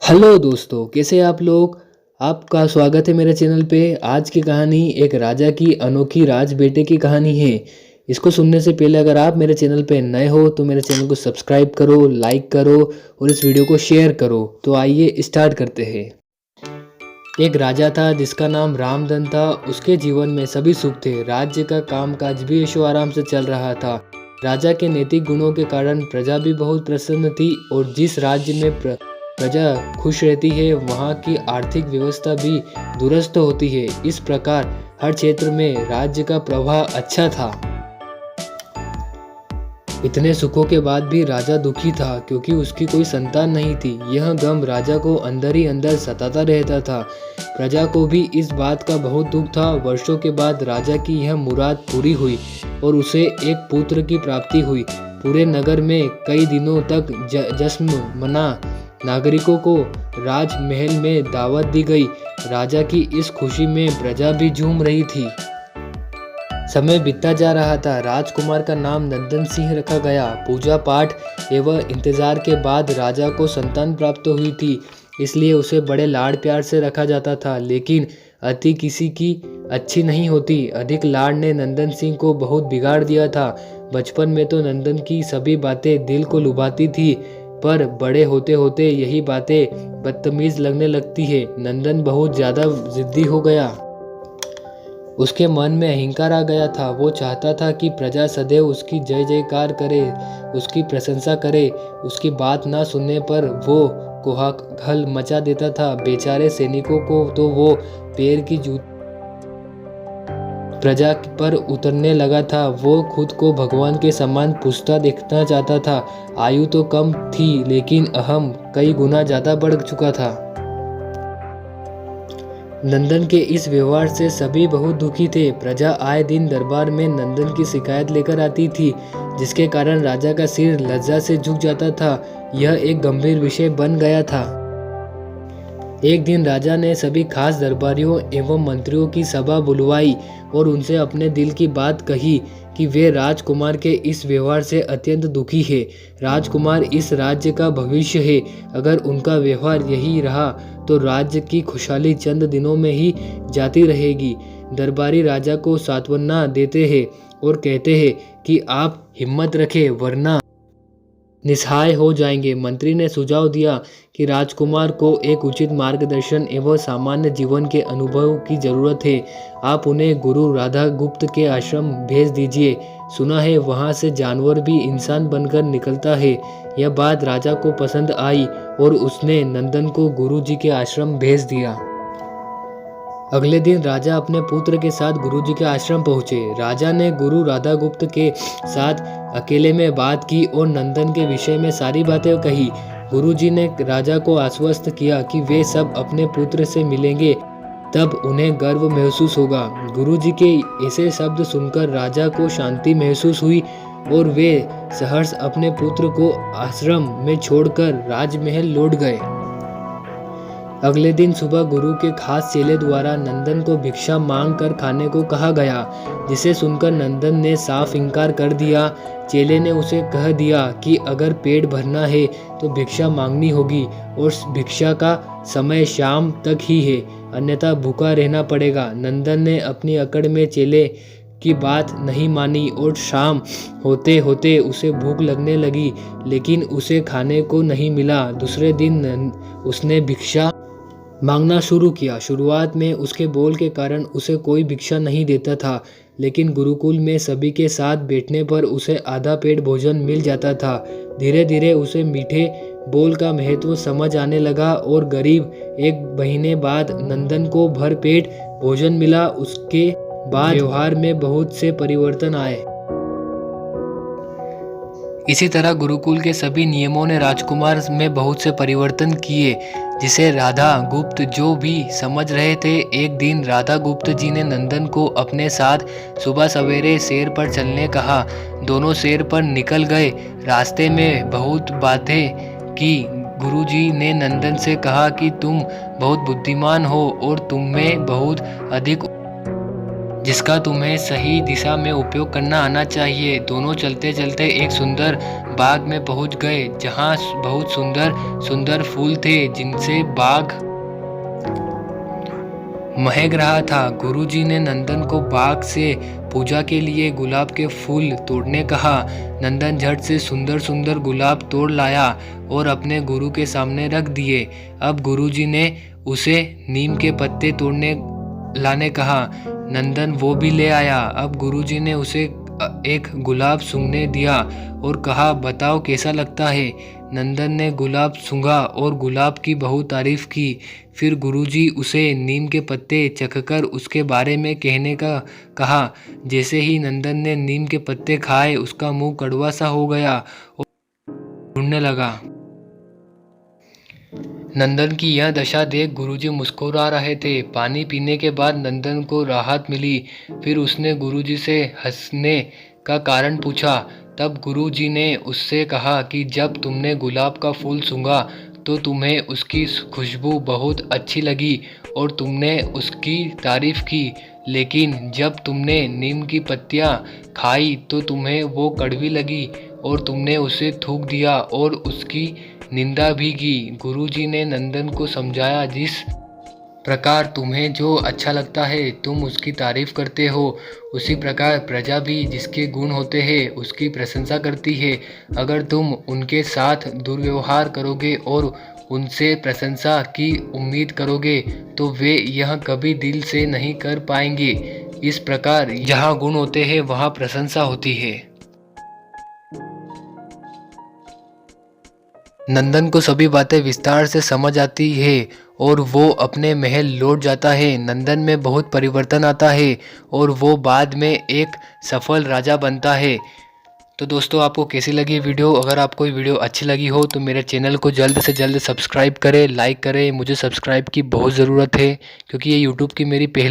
Hello दोस्तों, कैसे हैं आप लोग। आपका स्वागत है मेरे चैनल पे। आज की कहानी एक राजा की अनोखी राज बेटे की कहानी है। इसको सुनने से पहले अगर आप मेरे चैनल पे नए हो तो मेरे चैनल को सब्सक्राइब करो, लाइक करो और इस वीडियो को शेयर करो। तो आइए स्टार्ट करते हैं। एक राजा था जिसका नाम रामधन था। उसके जीवन में सभी सुख थे। राज्य का कामकाज भी ऐशो आराम से चल रहा था। राजा के नैतिक गुणों के कारण प्रजा भी बहुत प्रसन्न थी और जिस राज्य में प्रजा खुश रहती है वहाँ की आर्थिक व्यवस्था भी दुरुस्त होती है। इस प्रकार हर क्षेत्र में राज्य का प्रवाह अच्छा था। इतने सुखों के बाद भी राजा दुखी था क्योंकि उसकी कोई संतान नहीं थी। यह गम राजा को अंदर ही अंदर सताता रहता था। प्रजा को भी इस बात का बहुत दुख था। वर्षों के बाद राजा की यह मुराद पूरी हुई और उसे एक पुत्र की प्राप्ति हुई। पूरे नगर में कई दिनों तक जश्न मना। नागरिकों को राजमहल में दावत दी गई। राजा की इस खुशी में प्रजा भी झूम रही थी। समय बीतता जा रहा था। राजकुमार का नाम नंदन सिंह रखा गया। पूजा पाठ एवं इंतजार के बाद राजा को संतान प्राप्त हुई थी, इसलिए उसे बड़े लाड़ प्यार से रखा जाता था। लेकिन अति किसी की अच्छी नहीं होती। अधिक लाड़ ने नंदन सिंह को बहुत बिगाड़ दिया था। बचपन में तो नंदन की सभी बातें दिल को लुभाती थी, पर बड़े होते होते यही बातें बदतमीज लगने लगती है। नंदन बहुत ज्यादा जिद्दी हो गया। उसके मन में अहंकार आ गया था। वो चाहता था कि प्रजा सदैव उसकी जय जयकार करे, उसकी प्रशंसा करे। उसकी बात ना सुनने पर वो कोलाहल मचा देता था। बेचारे सैनिकों को तो वो पैर की जूती प्रजा पर उतरने लगा था। वो खुद को भगवान के समान पूजता देखना चाहता था। आयु तो कम थी लेकिन अहम कई गुना ज्यादा बढ़ चुका था। नंदन के इस व्यवहार से सभी बहुत दुखी थे। प्रजा आए दिन दरबार में नंदन की शिकायत लेकर आती थी, जिसके कारण राजा का सिर लज्जा से झुक जाता था। यह एक गंभीर विषय बन गया था। एक दिन राजा ने सभी खास दरबारियों एवं मंत्रियों की सभा बुलवाई और उनसे अपने दिल की बात कही कि वे राजकुमार के इस व्यवहार से अत्यंत दुखी है। राजकुमार इस राज्य का भविष्य है। अगर उनका व्यवहार यही रहा तो राज्य की खुशहाली चंद दिनों में ही जाती रहेगी। दरबारी राजा को सांत्वना देते हैं और कहते हैं कि आप हिम्मत रखें वरना निस्सहाय हो जाएंगे। मंत्री ने सुझाव दिया कि राजकुमार को एक उचित मार्गदर्शन एवं सामान्य जीवन के अनुभव की जरूरत है। आप उन्हें गुरु राधा गुप्त के आश्रम भेज दीजिए। सुना है वहां से जानवर भी इंसान बनकर निकलता है। यह बात राजा को पसंद आई और उसने नंदन को गुरु जी के आश्रम भेज दिया। अगले दिन राजा अपने पुत्र के साथ गुरुजी के आश्रम पहुंचे। राजा ने गुरु राधा गुप्त के साथ अकेले में बात की और नंदन के विषय में सारी बातें कही। गुरुजी ने राजा को आश्वस्त किया कि वे सब अपने पुत्र से मिलेंगे, तब उन्हें गर्व महसूस होगा। गुरुजी के ऐसे शब्द सुनकर राजा को शांति महसूस हुई और वे सहर्ष अपने पुत्र को आश्रम में छोड़कर राजमहल लौट गए। अगले दिन सुबह गुरु के खास चेले द्वारा नंदन को भिक्षा मांग कर खाने को कहा गया, जिसे सुनकर नंदन ने साफ इनकार कर दिया। चेले ने उसे कह दिया कि अगर पेट भरना है तो भिक्षा मांगनी होगी और भिक्षा का समय शाम तक ही है, अन्यथा भूखा रहना पड़ेगा। नंदन ने अपनी अकड़ में चेले की बात नहीं मानी और शाम होते होते उसे भूख लगने लगी, लेकिन उसे खाने को नहीं मिला। दूसरे दिन उसने भिक्षा मांगना शुरू किया। शुरुआत में उसके बोल के कारण उसे कोई भिक्षा नहीं देता था, लेकिन गुरुकुल में सभी के साथ बैठने पर उसे आधा पेट भोजन मिल जाता था। धीरे धीरे उसे मीठे बोल का महत्व समझ आने लगा और करीब एक महीने बाद नंदन को भर पेट भोजन मिला। उसके बाद व्यवहार में बहुत से परिवर्तन आए। इसी तरह गुरुकुल के सभी नियमों ने राजकुमार में बहुत से परिवर्तन किए, जिसे राधा गुप्त जो भी समझ रहे थे। एक दिन राधा गुप्त जी ने नंदन को अपने साथ सुबह सवेरे सैर पर चलने कहा। दोनों सैर पर निकल गए। रास्ते में बहुत बातें की। गुरुजी ने नंदन से कहा कि तुम बहुत बुद्धिमान हो और तुम में बहुत अधिक जिसका तुम्हें सही दिशा में उपयोग करना आना चाहिए। दोनों चलते चलते एक सुंदर बाग में पहुंच गए जहां बहुत सुंदर सुंदर फूल थे जिनसे बाग महक रहा था। गुरुजी ने नंदन को बाग से पूजा के लिए गुलाब के फूल तोड़ने कहा। नंदन झट से सुंदर सुंदर गुलाब तोड़ लाया और अपने गुरु के सामने रख दिए। अब गुरुजी ने उसे नीम के पत्ते तोड़ने लाने कहा। नंदन वो भी ले आया। अब गुरुजी ने उसे एक गुलाब सूंघने दिया और कहा, बताओ कैसा लगता है। नंदन ने गुलाब सूंघा और गुलाब की बहुत तारीफ की। फिर गुरुजी उसे नीम के पत्ते चखकर उसके बारे में कहने का कहा। जैसे ही नंदन ने नीम के पत्ते खाए उसका मुंह कड़वा सा हो गया और ढूंढने लगा। नंदन की यह दशा देख गुरुजी मुस्कुरा रहे थे। पानी पीने के बाद नंदन को राहत मिली। फिर उसने गुरुजी से हंसने का कारण पूछा। तब गुरुजी ने उससे कहा कि जब तुमने गुलाब का फूल सूंघा तो तुम्हें उसकी खुशबू बहुत अच्छी लगी और तुमने उसकी तारीफ की, लेकिन जब तुमने नीम की पत्तियां खाई तो तुम्हें वो कड़वी लगी और तुमने उसे थूक दिया और उसकी निंदा भी की। गुरुजी ने नंदन को समझाया, जिस प्रकार तुम्हें जो अच्छा लगता है तुम उसकी तारीफ करते हो, उसी प्रकार प्रजा भी जिसके गुण होते हैं उसकी प्रशंसा करती है। अगर तुम उनके साथ दुर्व्यवहार करोगे और उनसे प्रशंसा की उम्मीद करोगे तो वे यह कभी दिल से नहीं कर पाएंगे। इस प्रकार जहाँ गुण होते हैं वहाँ प्रशंसा होती है। नंदन को सभी बातें विस्तार से समझ आती है और वो अपने महल लौट जाता है। नंदन में बहुत परिवर्तन आता है और वो बाद में एक सफल राजा बनता है। तो दोस्तों, आपको कैसी लगी वीडियो? अगर आपको ये वीडियो अच्छी लगी हो तो मेरे चैनल को जल्द से जल्द सब्सक्राइब करें, लाइक करें। मुझे सब्सक्राइब की बहुत ज़रूरत है क्योंकि ये यूट्यूब की मेरी पहली